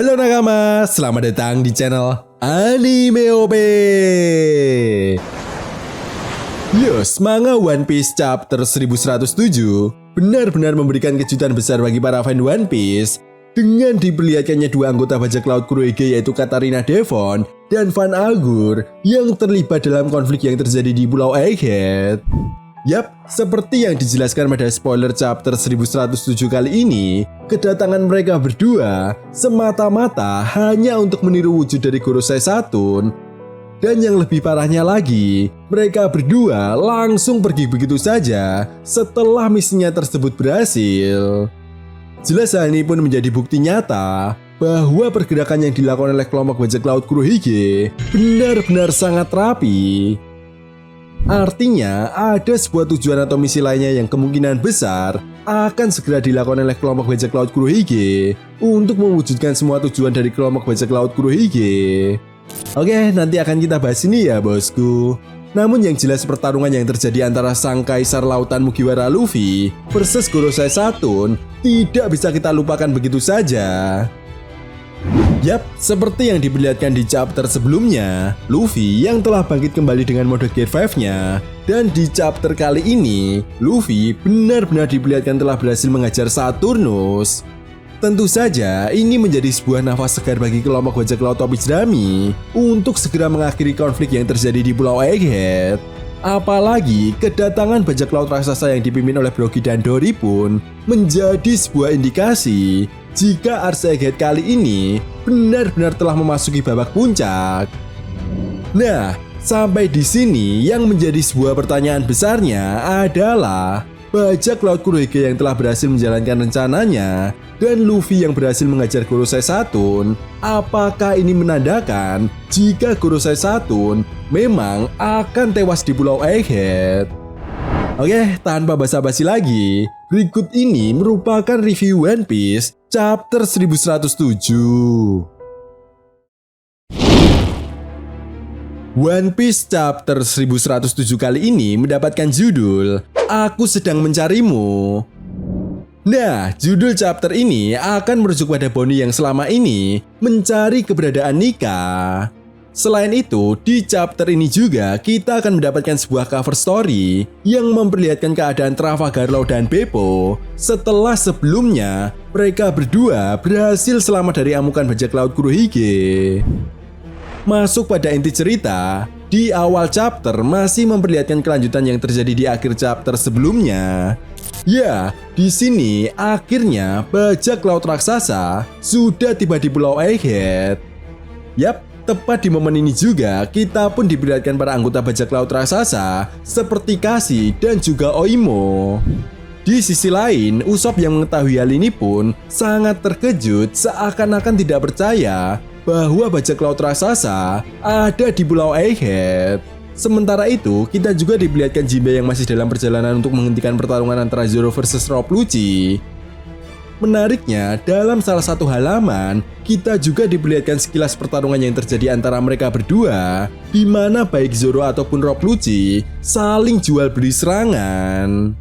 Halo nakama, selamat datang di channel Anime OP. Yes, manga One Piece chapter 1107 benar-benar memberikan kejutan besar bagi para fan One Piece dengan diperlihatkannya dua anggota bajak laut Kurohige yaitu Katarina Devon dan Van Algur yang terlibat dalam konflik yang terjadi di Pulau Egghead. Yap, seperti yang dijelaskan pada spoiler chapter 1107 kali ini, kedatangan mereka berdua semata-mata hanya untuk meniru wujud dari Gorosei Saturn. Dan yang lebih parahnya lagi, mereka berdua langsung pergi begitu saja setelah misinya tersebut berhasil. Jelas hal ini pun menjadi bukti nyata bahwa pergerakan yang dilakukan oleh kelompok bajak laut Kurohige benar-benar sangat rapi. Artinya, ada sebuah tujuan atau misi lainnya yang kemungkinan besar akan segera dilakukan oleh kelompok bajak laut Kurohige untuk mewujudkan semua tujuan dari kelompok bajak laut Kurohige. Oke, nanti akan kita bahas ini ya bosku. Namun yang jelas pertarungan yang terjadi antara sang kaisar lautan Mugiwara Luffy versus Gorosei Saturn tidak bisa kita lupakan begitu saja. Yap, seperti yang diperlihatkan di chapter sebelumnya, Luffy yang telah bangkit kembali dengan mode Gear 5-nya. Dan di chapter kali ini, Luffy benar-benar diperlihatkan telah berhasil mengajar Saturnus. Tentu saja, ini menjadi sebuah nafas segar bagi kelompok bajak laut topi jerami untuk segera mengakhiri konflik yang terjadi di Pulau Egghead. Apalagi, kedatangan bajak laut raksasa yang dipimpin oleh Brogy dan Dory pun menjadi sebuah indikasi jika Ars Egghead kali ini benar-benar telah memasuki babak puncak. Nah, sampai di sini yang menjadi sebuah pertanyaan besarnya adalah bajak laut Kurohige yang telah berhasil menjalankan rencananya dan Luffy yang berhasil mengajar Gorosei Saturn. Apakah ini menandakan jika Gorosei Saturn memang akan tewas di Pulau Egghead? Oke, tanpa basa-basi lagi, berikut ini merupakan review One Piece chapter 1107. One Piece chapter 1107 kali ini mendapatkan judul Aku Sedang Mencarimu. Nah, judul chapter ini akan merujuk pada Bonnie yang selama ini mencari keberadaan Nika. Selain itu, di chapter ini juga kita akan mendapatkan sebuah cover story yang memperlihatkan keadaan Trafalgar Law dan Beppo setelah sebelumnya mereka berdua berhasil selamat dari amukan bajak laut Kurohige. Masuk pada inti cerita, di awal chapter masih memperlihatkan kelanjutan yang terjadi di akhir chapter sebelumnya. Ya, di sini akhirnya bajak laut raksasa sudah tiba di Pulau Egghead. Yap, tepat di momen ini juga kita pun diperlihatkan para anggota bajak laut raksasa seperti Kasi dan juga Oimo. Di sisi lain, Usopp yang mengetahui hal ini pun sangat terkejut seakan-akan tidak percaya bahwa bajak laut raksasa ada di Pulau Egghead. Sementara itu, kita juga diperlihatkan Jinbe yang masih dalam perjalanan untuk menghentikan pertarungan antara Zoro versus Rob Lucci. Menariknya, dalam salah satu halaman, kita juga diperlihatkan sekilas pertarungan yang terjadi antara mereka berdua, di mana baik Zoro ataupun Rob Lucci saling jual beli serangan.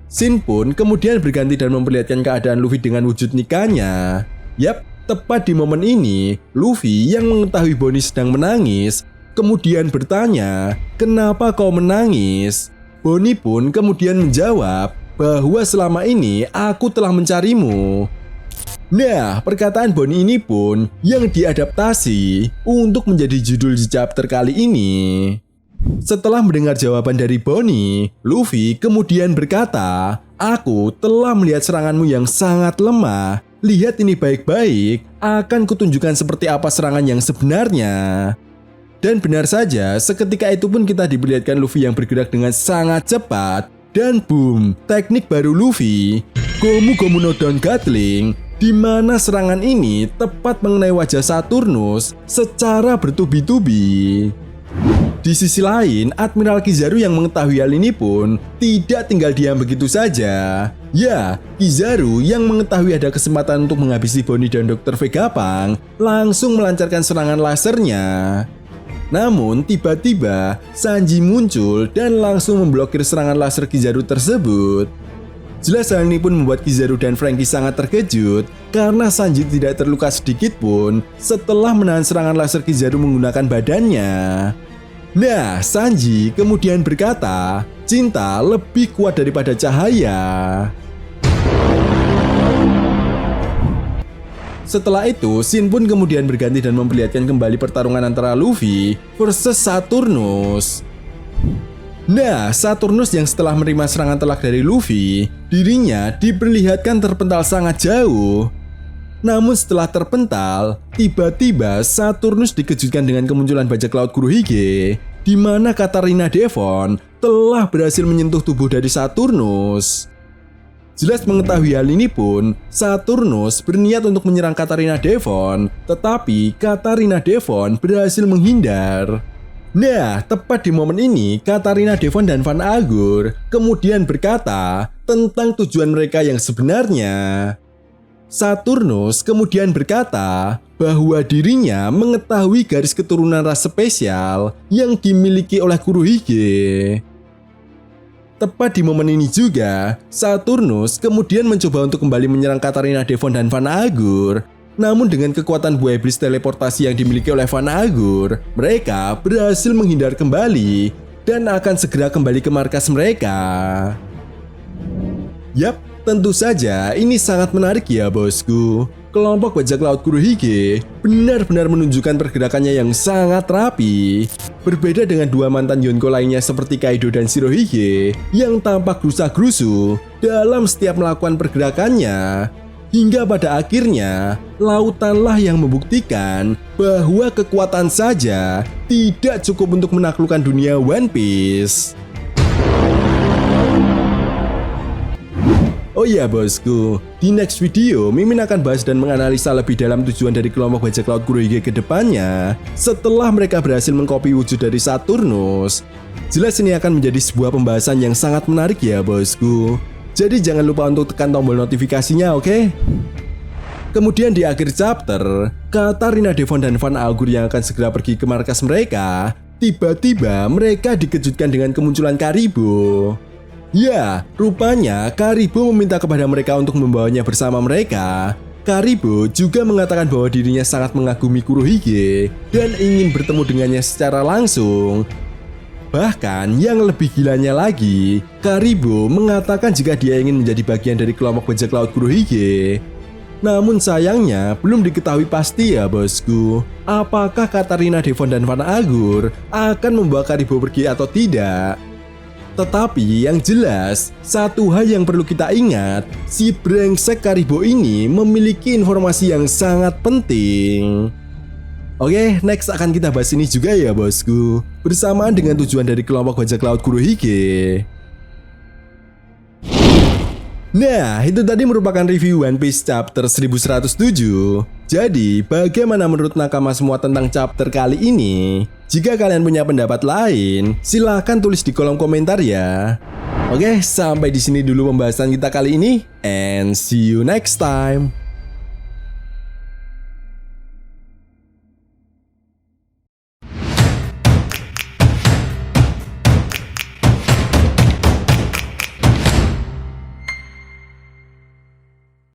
Scene pun kemudian berganti dan memperlihatkan keadaan Luffy dengan wujud Nikanya. Yap, tepat di momen ini, Luffy yang mengetahui Bonnie sedang menangis, kemudian bertanya, "Kenapa kau menangis?" Bonnie pun kemudian menjawab bahwa selama ini aku telah mencarimu. Nah, perkataan Bonnie ini pun yang diadaptasi untuk menjadi judul di chapter kali ini. Setelah mendengar jawaban dari Bonnie, Luffy kemudian berkata, "Aku telah melihat seranganmu yang sangat lemah. Lihat ini baik-baik, akan kutunjukkan seperti apa serangan yang sebenarnya." Dan benar saja, seketika itu pun kita diperlihatkan Luffy yang bergerak dengan sangat cepat. Dan boom, teknik baru Luffy, Gomu Gomu no Down Gatling, di mana serangan ini tepat mengenai wajah Saturnus secara bertubi-tubi. Di sisi lain, Admiral Kizaru yang mengetahui hal ini pun tidak tinggal diam begitu saja. Ya, Kizaru yang mengetahui ada kesempatan untuk menghabisi Bonnie dan Dr. Vegapunk langsung melancarkan serangan lasernya. Namun tiba-tiba Sanji muncul dan langsung memblokir serangan laser Kizaru tersebut. Jelas hal ini pun membuat Kizaru dan Franky sangat terkejut karena Sanji tidak terluka sedikit pun setelah menahan serangan laser Kizaru menggunakan badannya. Nah, Sanji kemudian berkata, cinta lebih kuat daripada cahaya. Setelah itu, Shin pun kemudian berganti dan memperlihatkan kembali pertarungan antara Luffy versus Saturnus. Nah, Saturnus yang setelah menerima serangan telak dari Luffy, dirinya diperlihatkan terpental sangat jauh. Namun setelah terpental, tiba-tiba Saturnus dikejutkan dengan kemunculan bajak laut Kurohige, di mana Katarina Devon telah berhasil menyentuh tubuh dari Saturnus. Jelas mengetahui hal ini pun, Saturnus berniat untuk menyerang Katarina Devon, tetapi Katarina Devon berhasil menghindar. Nah, tepat di momen ini, Katarina Devon dan Van Agur kemudian berkata tentang tujuan mereka yang sebenarnya. Saturnus kemudian berkata bahwa dirinya mengetahui garis keturunan ras spesial yang dimiliki oleh Kurohige. Tepat di momen ini juga, Saturnus kemudian mencoba untuk kembali menyerang Katarina Devon dan Van Agur. Namun dengan kekuatan buah iblis teleportasi yang dimiliki oleh Van Agur, mereka berhasil menghindar kembali dan akan segera kembali ke markas mereka. Yap, tentu saja ini sangat menarik ya bosku. Kelompok bajak laut Kurohige benar-benar menunjukkan pergerakannya yang sangat rapi. Berbeda dengan dua mantan Yonko lainnya seperti Kaido dan Shirohige yang tampak gerusa-gerusu dalam setiap melakukan pergerakannya. Hingga pada akhirnya, lautanlah yang membuktikan bahwa kekuatan saja tidak cukup untuk menaklukkan dunia One Piece. Oh iya bosku, di next video Mimin akan bahas dan menganalisa lebih dalam tujuan dari kelompok bajak laut Kurohige ke depannya setelah mereka berhasil mengcopy wujud dari Saturnus. Jelas ini akan menjadi sebuah pembahasan yang sangat menarik ya bosku. Jadi jangan lupa untuk tekan tombol notifikasinya, oke? Kemudian di akhir chapter, Katarina Devon dan Van Agur yang akan segera pergi ke markas mereka, tiba-tiba mereka dikejutkan dengan kemunculan Karibo. Ya, rupanya Karibo meminta kepada mereka untuk membawanya bersama mereka. Karibo juga mengatakan bahwa dirinya sangat mengagumi Kurohige dan ingin bertemu dengannya secara langsung. Bahkan yang lebih gilanya lagi, Karibo mengatakan jika dia ingin menjadi bagian dari kelompok bajak laut Kurohige. Namun sayangnya belum diketahui pasti ya bosku, apakah Katarina Devon dan Van Agur akan membawa Karibo pergi atau tidak. Tetapi yang jelas, satu hal yang perlu kita ingat, si brengsek Karibo ini memiliki informasi yang sangat penting. Oke, next akan kita bahas ini juga ya bosku, bersamaan dengan tujuan dari kelompok bajak laut Kurohige. Nah, itu tadi merupakan review One Piece chapter 1107. Jadi, bagaimana menurut nakama semua tentang chapter kali ini? Jika kalian punya pendapat lain, silahkan tulis di kolom komentar ya. Oke, sampai di sini dulu pembahasan kita kali ini, and see you next time.